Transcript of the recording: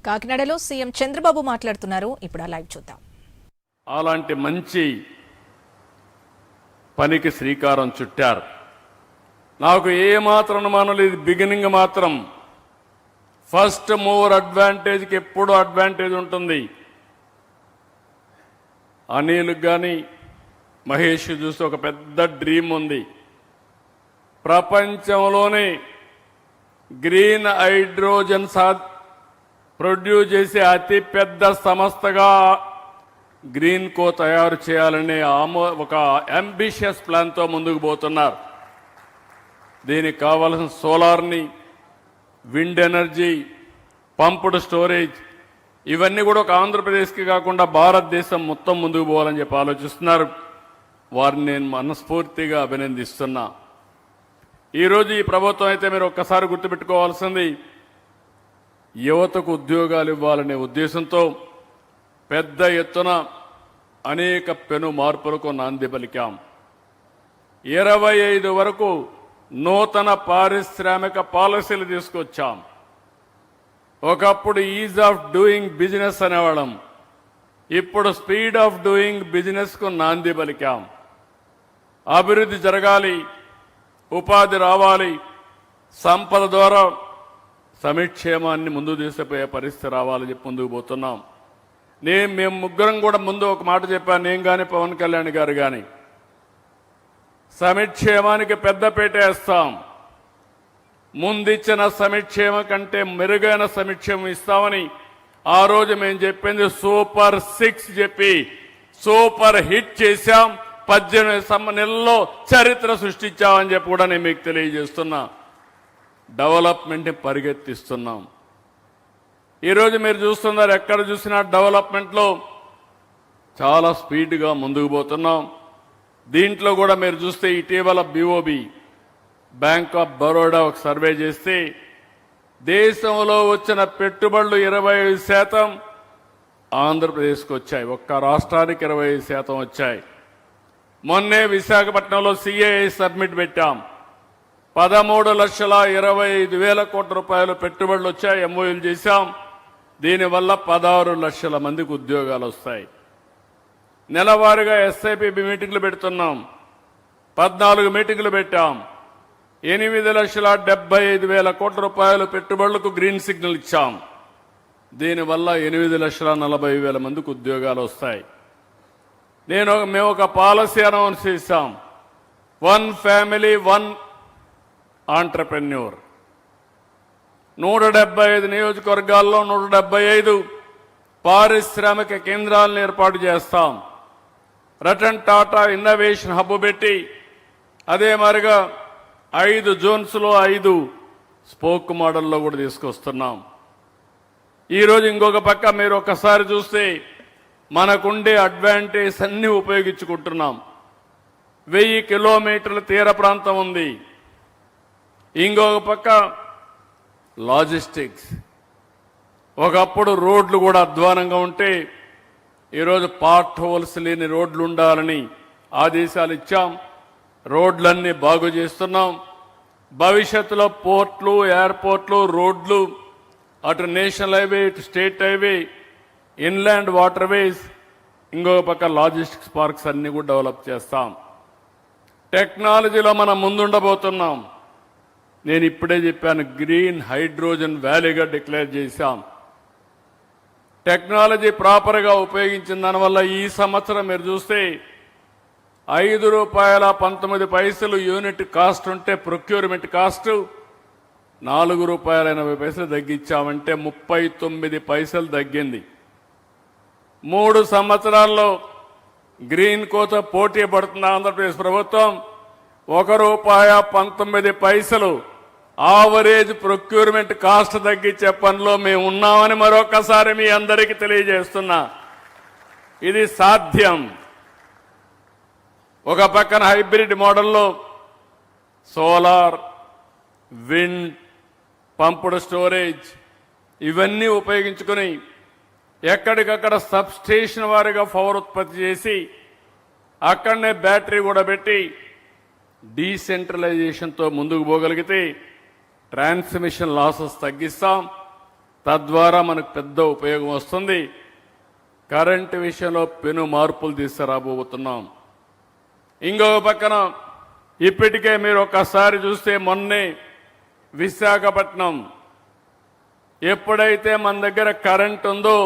కాకినాడలో సీఎం చంద్రబాబు మాట్లాడుతున్నారు. ఇప్పుడు ఆ లైవ్ చూద్దాం. అలాంటి మంచి పనికి శ్రీకారం చుట్టారు. నాకు ఏమాత్రం అనుమానం లేదు. బిగినింగ్ మాత్రం ఫస్ట్ మూవర్ అడ్వాంటేజ్కి ఎప్పుడూ అడ్వాంటేజ్ ఉంటుంది. అనిల్కి కానీ మహేష్ చూస్తే ఒక పెద్ద డ్రీమ్ ఉంది. ప్రపంచంలోనే గ్రీన్ హైడ్రోజన్ ప్రొడ్యూస్ చేసే అతి పెద్ద సంస్థగా గ్రీన్ కో తయారు చేయాలనే ఒక అంబిషియస్ ప్లాన్తో ముందుకు పోతున్నారు. దీనికి కావాల్సిన సోలార్ని, విండ్ ఎనర్జీ, పంప్డ్ స్టోరేజ్ ఇవన్నీ కూడా ఒక ఆంధ్రప్రదేశ్కి కాకుండా భారతదేశం మొత్తం ముందుకు పోవాలని చెప్పి ఆలోచిస్తున్నారు. వారిని నేను మనస్ఫూర్తిగా అభినందిస్తున్నా. ఈరోజు ఈ ప్రభుత్వం అయితే మీరు ఒక్కసారి గుర్తుపెట్టుకోవాల్సింది, యువతకు ఉద్యోగాలు ఇవ్వాలనే ఉద్దేశంతో పెద్ద ఎత్తున అనేక పెను మార్పులకు నాంది పలికాం. 25 వరకు నూతన పారిశ్రామిక పాలసీలు తీసుకొచ్చాం. ఒకప్పుడు ఈజ్ ఆఫ్ డూయింగ్ బిజినెస్ అనేవాళ్ళం, ఇప్పుడు స్పీడ్ ఆఫ్ డూయింగ్ బిజినెస్కు నాంది పలికాం. అభివృద్ధి జరగాలి, ఉపాధి రావాలి, సంపద ద్వారా సంక్షేమాన్ని ముందుకు తీసుకుపోయే పరిస్థితి రావాలని చెప్పి ముందుకు పోతున్నాం. మేము ముగ్గురం కూడా ముందు ఒక మాట చెప్పాను, నేను కానీ పవన్ కళ్యాణ్ గారు కానీ, సంక్షేమానికి పెద్దపీట వేస్తాం. ముందిచ్చిన సంక్షేమం కంటే మెరుగైన సంక్షేమం ఇస్తామని ఆ రోజు మేము చెప్పింది సూపర్ 6 చెప్పి సూపర్ హిట్ చేశాం. 18 నెలల్లో చరిత్ర సృష్టించామని చెప్పి కూడా నేను మీకు తెలియజేస్తున్నా. డెవలప్మెంట్ని పరిగెత్తిస్తున్నాం. ఈరోజు మీరు చూస్తున్నారు, ఎక్కడ చూసినా డెవలప్మెంట్లో చాలా స్పీడ్గా ముందుకు పోతున్నాం. దీంట్లో కూడా మీరు చూస్తే ఇటీవల BOB బ్యాంక్ ఆఫ్ బరోడా ఒక సర్వే చేస్తే దేశంలో వచ్చిన పెట్టుబడులు 25% ఆంధ్రప్రదేశ్కి వచ్చాయి. ఒక్క రాష్ట్రానికి 25% వచ్చాయి. మొన్నే విశాఖపట్నంలో CAI సబ్మిట్ పెట్టాం. 13,25,000 కోట్ల రూపాయలు పెట్టుబడులు వచ్చాయి. MOUలు చేశాం. దీనివల్ల 16 లక్షల మందికి ఉద్యోగాలు వస్తాయి. నెలవారీగా SIP మీటింగ్లు పెడుతున్నాం. 14 మీటింగ్లు పెట్టాం. 8,75,000 కోట్ల రూపాయలు పెట్టుబడులకు గ్రీన్ సిగ్నల్ ఇచ్చాం. దీనివల్ల 8,40,000 మందికి ఉద్యోగాలు వస్తాయి. మేము ఒక పాలసీ అనౌన్స్ చేశాం, 1 ఫ్యామిలీ 1 ఆంటర్ప్రెన్యూర్. 175 నియోజకవర్గాల్లో 175 పారిశ్రామిక కేంద్రాలను ఏర్పాటు చేస్తాం. రతన్ టాటా ఇన్నోవేషన్ హబ్ పెట్టి అదే మరిగా 5 జోన్స్లో 5 స్పోక్ మోడల్లో కూడా తీసుకొస్తున్నాం. ఈరోజు ఇంకొక పక్క మీరు ఒకసారి చూస్తే మనకుండే అడ్వాంటేజ్ అన్ని ఉపయోగించుకుంటున్నాం. 1000 కిలోమీటర్ల తీర ప్రాంతం ఉంది. ఇంకొక పక్క లాజిస్టిక్స్. ఒకప్పుడు రోడ్లు కూడా అధ్వానంగా ఉంటే ఈరోజు పార్ట్ హోల్స్ లేని రోడ్లు ఉండాలని ఆదేశాలు ఇచ్చాం. రోడ్లన్నీ బాగు చేస్తున్నాం. భవిష్యత్తులో పోర్ట్లు, ఎయిర్పోర్ట్లు, రోడ్లు, అటు నేషనల్ హైవే, ఇటు స్టేట్ హైవే, ఇన్లాండ్ వాటర్వేస్, ఇంకొక పక్క లాజిస్టిక్స్ పార్క్స్ అన్ని కూడా డెవలప్ చేస్తాం. టెక్నాలజీలో మనం ముందుండబోతున్నాం. నేను ఇప్పుడే చెప్పాను, గ్రీన్ హైడ్రోజన్ వ్యాలీగా డిక్లేర్ చేశాం. టెక్నాలజీ ప్రాపర్గా ఉపయోగించిన దానివల్ల ఈ సంవత్సరం మీరు చూస్తే ₹5.19 యూనిట్ కాస్ట్ ఉంటే ప్రొక్యూర్మెంట్ కాస్ట్ ₹4.80 తగ్గించామంటే 39 పైసలు తగ్గింది. 3 సంవత్సరాల్లో గ్రీన్ కోత పోటీ పడుతున్న ఆంధ్రప్రదేశ్ ప్రభుత్వం ₹1.19 ఆవరేజ్ ప్రొక్యూర్మెంట్ కాస్ట్ తగ్గించే పనిలో మేము ఉన్నామని మరొకసారి మీ అందరికీ తెలియజేస్తున్నా. ఇది సాధ్యం. ఒక పక్కన హైబ్రిడ్ మోడల్లో సోలార్, విండ్, పంప్డ్ స్టోరేజ్ ఇవన్నీ ఉపయోగించుకుని ఎక్కడికక్కడ సబ్స్టేషన్ వారిగా పవర్ ఉత్పత్తి చేసి అక్కడనే బ్యాటరీ కూడా పెట్టి డీసెంట్రలైజేషన్తో ముందుకు పోగలిగితే ట్రాన్స్మిషన్ లాసెస్ తగ్గిస్తాం, తద్వారా మనకు పెద్ద ఉపయోగం వస్తుంది. కరెంటు విషయంలో పెను మార్పులు తీసుకురాబోతున్నాం. ఇంకొక పక్కన ఇప్పటికే మీరు ఒక్కసారి చూస్తే మొన్నే విశాఖపట్నం ఎప్పుడైతే మన దగ్గర కరెంట్ ఉందో